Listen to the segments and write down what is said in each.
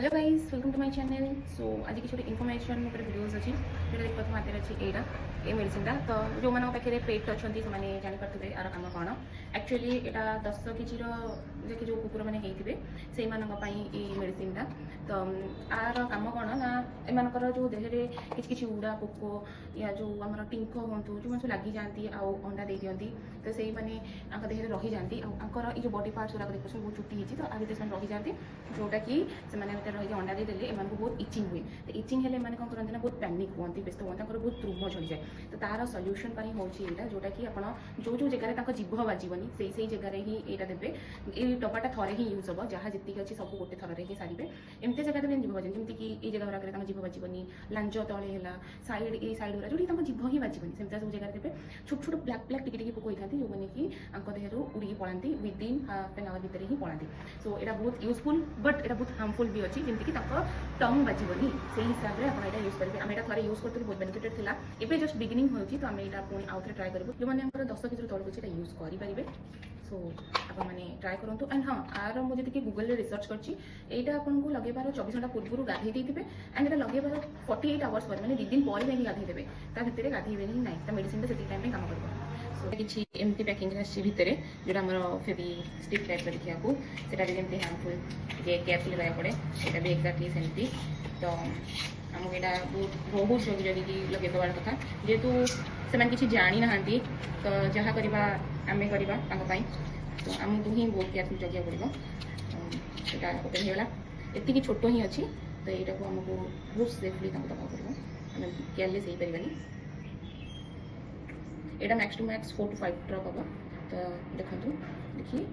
Hello guys welcome to my channel. So आज किसी गोटे इनफर्मेशन वीडियोज अच्छी जो देखा हाथ अच्छी यहाँ ये मेडिसिनटा तो जो मैंने पाखे पेट अच्छा से जापारे यार कम कौन एक्चुअली यहाँ 10 केजीर जे जो कुकुर मैंने होते से मेडिसिनटा तो यार कम कौन ना एमर जो देहरे किसी उड़ा पोक या जो आम टिंक हूँ जो मैंने लगी जाती अंडा दे दिखती तो से देहरे रही जाती आंकर ये बॉडी पार्ट्स गुराक देखते बहुत चुटी होती तो आ भर से रही जाती जोटा कि से रही अंडा देदेले एम बहुत इचिंग हुए तो इचिंग हेल्ले कौन करते बहुत पैनिक हुए व्यस्त हुए बहुत द्रुम झड़ी जाए तो तार सल्यूशन हूँ यहाँ जोटा कि आप जो जो जगह जीभ बाजबनी से जगह ही यहाँ देवे ये डब्बाटा थे ही यूज हम जहाँ जी अच्छी सब गोटे थर ही सारे एमती जगह देवे जीभ बाजन जमीक ये जगह गुराक जीभ बाजबनी लांज तले है सैड ये सैड गुरा जो जीभ ही बाजबनी सेमती सब जगह देवे छोट छोट ब्लाक ब्लाक टिके पोक होता जो मैंने कि देहर उड़ी पलाती विदिन हाफ एन आवर भितर ही पलाती सो यहाँ बहुत यूजफुल बट यहाँ बहुत हार्मफुल भी अच्छी जमीक टंग बाजबनी से हिसाब से आप यूज करेंगे आम यहाँ थे यूज करते बहुत बेनिफिटेड था एवं जस्ट बिगिनिंग हो तो आम यहाँ पुणी आउ थे ट्राए करूँ जो मैंने 10 केजी तौक अच्छे यूज करेंगे सो आपने ट्राए करूँ एंड हाँ आर मुझे गूगल रिसर्च करटा आपको लगेबार 24 घंटा पूर्व गाधे देते एंड यहाँ लगेबार 48 आवर्स पर मैंने 2 दिन पर ही गाधे देते भितर गाधेबे ही ना तो मेडिसिन से टाइम कम कर सो किसी एमती पैकिंग भितर जोटा आम फेबी स्टिक टाइप देखा से जमी हार्मफुल केयरफुल रहा पड़े यहाँ भी एक्जाक्टली सेमती तो आमको यहाँ बहुत जगि जगिकी लगे देवार कथा जेहेतु से किसी जानी ना तो जहाँ करवा आम करवा तो आमको ही बहुत केयरफुल जगह पड़ो यहाँ ओपन होगा एति छोट ही अच्छी तो यहाँ को आमको बहुत सेफली दवा पड़ो आम केयरलेस हो पारानी यहाँ max to max 4 to 5 drop हम तो देखो देखिए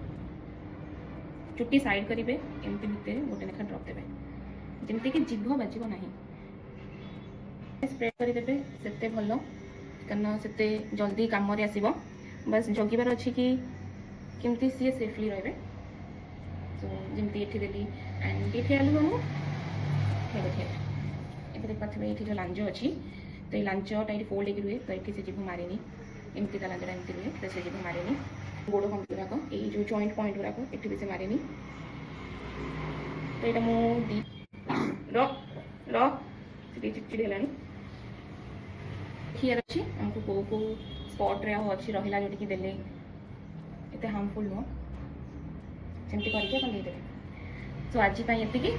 चुट्टी साइड करेंगे एमती भितर गोटे लेखा ड्रप देवे जमीक जीभ बाजब ना स्प्रे करदे से भल कारण से जल्दी कम आसब बस जगिबार अच्छी कि केमती सी सेफली रे तो जमी ये देली एंड ये आलू हम देखिए देख पारे ये जो लांज अच्छी तो ये लांचटा ये फोल्ड हो रुए तो ये से जीभ मारे एमती लांजटा एमती रुए तो से जीभ मारे गोड़ कम गुराक ये जो जॉइंट पॉइंट गुराक ये भी से मारे तो यहाँ मुझे चिड़चिड़ी है देखिए अच्छी आमको कौ कौ स्पॉट रे अच्छी रहा जोटि देले एत हार्मफुल नुह सेमती करके सो आज ये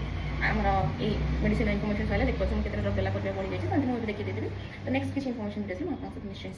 आमर ये मेडिसिन इनफर्मेशन सर देखो मुझे केते ड्रप देला बढ़ी जाए मुझे देखिए देवी तो नेक्स्ट किसी इनफर्मेशन देती निश्चय